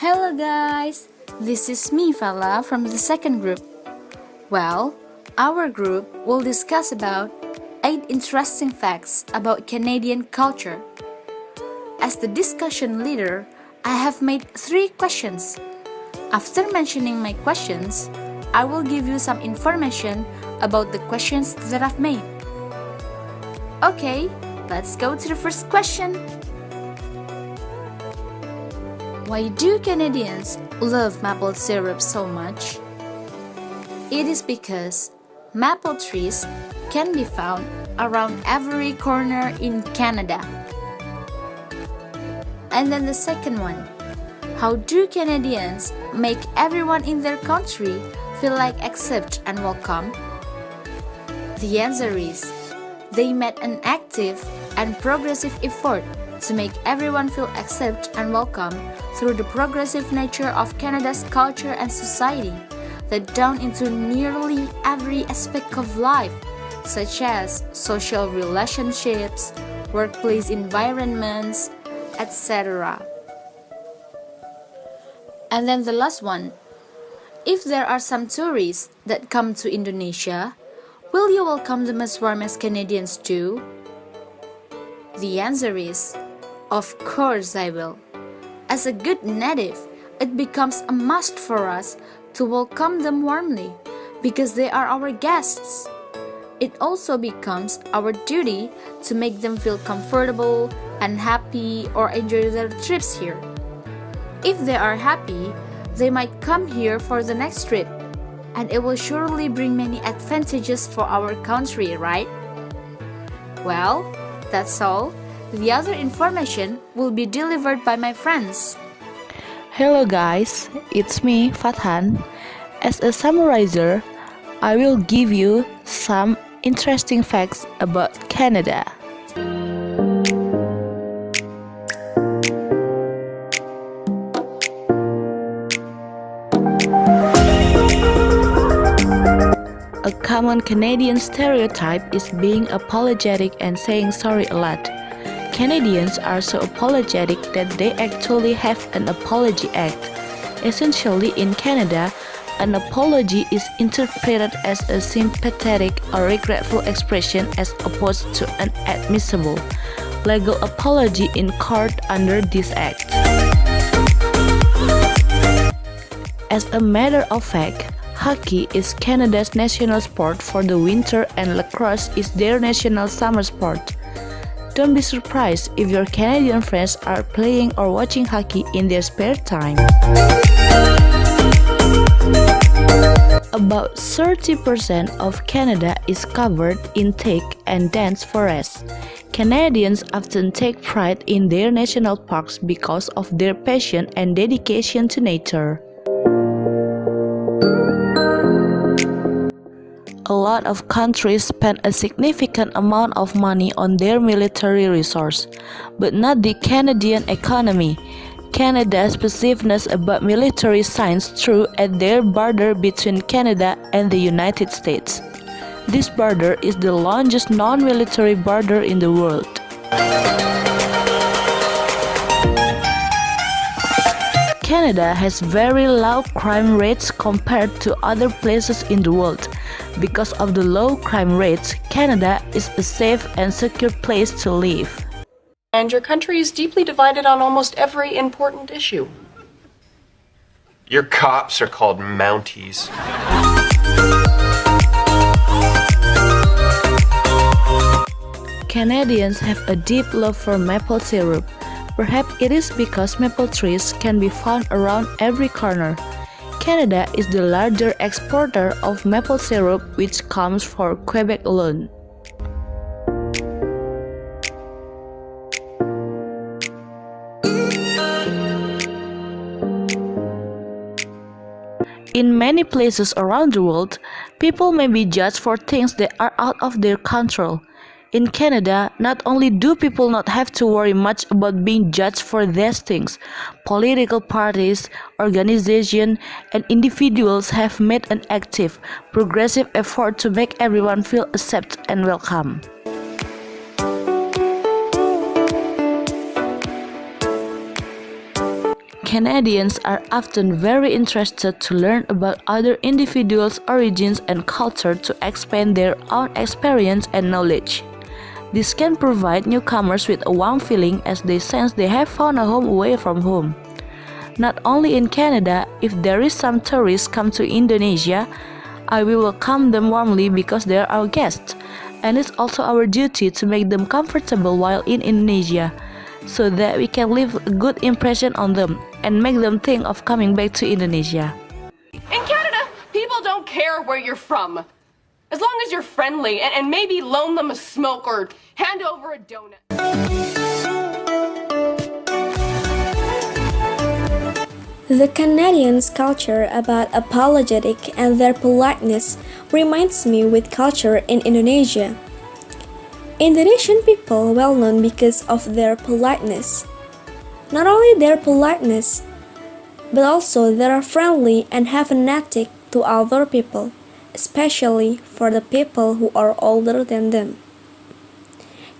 Hello guys, this is me Fala from the second group. Well, our group will discuss about 8 interesting facts about Canadian culture. As the discussion leader, I have made 3 questions. After mentioning my questions, I will give you some information about the questions that I've made. Okay, let's go to the first question. Why do Canadians love maple syrup so much? It is because maple trees can be found around every corner in Canada. And then the second one, how do Canadians make everyone in their country feel like accepted and welcome? The answer is, they made an active and progressive effort to make everyone feel accepted and welcome through the progressive nature of Canada's culture and society that down into nearly every aspect of life, such as social relationships, workplace environments, etc. And then the last one, if there are some tourists that come to Indonesia, will you welcome them as warm as Canadians do? The answer is, of course I will. As a good native, it becomes a must for us to welcome them warmly because they are our guests. It also becomes our duty to make them feel comfortable and happy or enjoy their trips here. If they are happy, they might come here for the next trip, and it will surely bring many advantages for our country, right? Well, that's all. The other information will be delivered by my friends. Hello guys, it's me, Fathan. As a summarizer, I will give you some interesting facts about Canada. A common Canadian stereotype is being apologetic and saying sorry a lot. Canadians are so apologetic that they actually have an apology act. Essentially, in Canada, an apology is interpreted as a sympathetic or regretful expression as opposed to an admissible legal apology in court under this act. As a matter of fact, hockey is Canada's national sport for the winter and lacrosse is their national summer sport. Don't be surprised if your Canadian friends are playing or watching hockey in their spare time. About 30% of Canada is covered in thick and dense forests. Canadians often take pride in their national parks because of their passion and dedication to nature. A lot of countries spend a significant amount of money on their military resource, but not the Canadian economy. Canada's passiveness about military shines through at their border between Canada and the United States. This border is the longest non-military border in the world. Canada has very low crime rates compared to other places in the world. Because of the low crime rates, Canada is a safe and secure place to live. And your country is deeply divided on almost every important issue. Your cops are called Mounties. Canadians have a deep love for maple syrup. Perhaps it is because maple trees can be found around every corner. Canada is the larger exporter of maple syrup, which comes from Quebec alone. In many places around the world, people may be judged for things that are out of their control. In Canada, not only do people not have to worry much about being judged for these things, political parties, organizations, and individuals have made an active, progressive effort to make everyone feel accepted and welcome. Canadians are often very interested to learn about other individuals' origins and culture to expand their own experience and knowledge. This can provide newcomers with a warm feeling as they sense they have found a home away from home. Not only in Canada, if there is some tourists come to Indonesia, I will welcome them warmly because they are our guests, and it's also our duty to make them comfortable while in Indonesia, so that we can leave a good impression on them and make them think of coming back to Indonesia. In Canada, people don't care where you're from. As long as you're friendly and maybe loan them a smoke or hand over a donut. The Canadians' culture about apologetic and their politeness reminds me with culture in Indonesia. Indonesian people well known because of their politeness. Not only their politeness, but also they are friendly and have an ethic to other people, especially for the people who are older than them.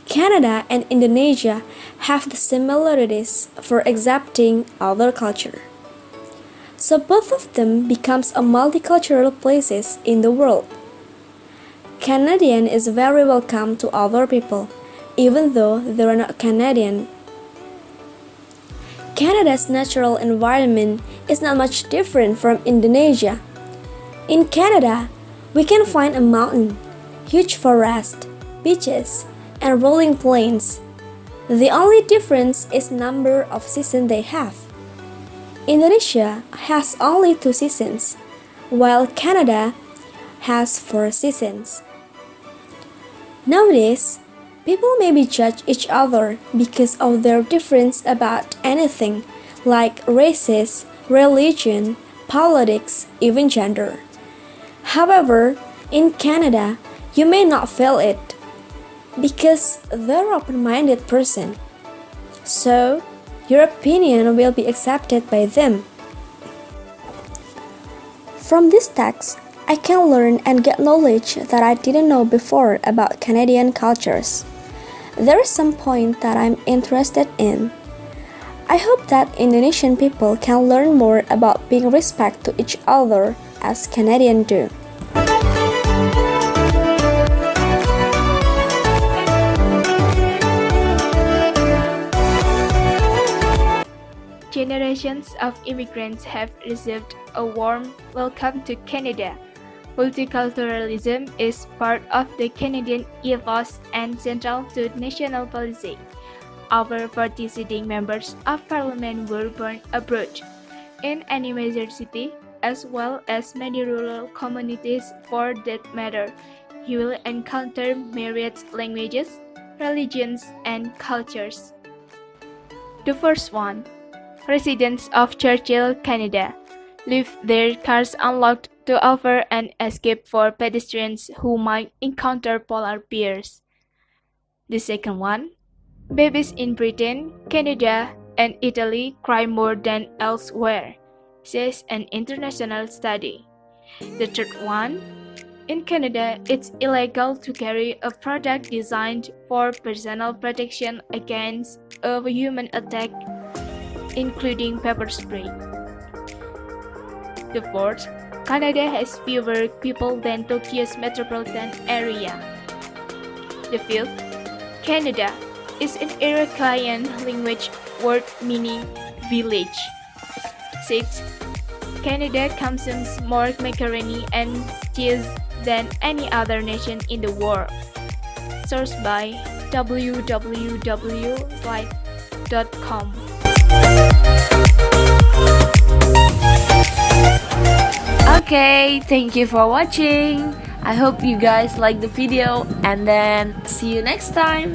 Canada and Indonesia have the similarities for accepting other culture. So both of them becomes a multicultural places in the world. Canadian is very welcome to other people, even though they are not Canadian. Canada's natural environment is not much different from Indonesia. In Canada, we can find a mountain, huge forest, beaches, and rolling plains. The only difference is number of seasons they have. Indonesia has only 2 seasons, while Canada has 4 seasons. Nowadays, people maybe judge each other because of their difference about anything, like races, religion, politics, even gender. However, in Canada, you may not feel it because they're open-minded person. So, your opinion will be accepted by them. From this text, I can learn and get knowledge that I didn't know before about Canadian cultures. There is some point that I'm interested in. I hope that Indonesian people can learn more about being respect to each other as Canadians do. Generations of immigrants have received a warm welcome to Canada. Multiculturalism is part of the Canadian ethos and central to national policy. Over 40 sitting members of parliament were born abroad. In any major city, as well as many rural communities for that matter, you will encounter myriad languages, religions, and cultures. The first one. Residents of Churchill, Canada, leave their cars unlocked to offer an escape for pedestrians who might encounter polar bears. The second one, babies in Britain, Canada, and Italy cry more than elsewhere, says an international study. The third one, in Canada, it's illegal to carry a product designed for personal protection against a human attack, including pepper spray. The fourth, Canada has fewer people than Tokyo's metropolitan area. The fifth, Canada is an Iroquoian language word meaning village. Sixth, Canada consumes more macaroni and cheese than any other nation in the world. Sourced by www.slide.com. Okay, thank you for watching. I hope you guys like the video and then see you next time.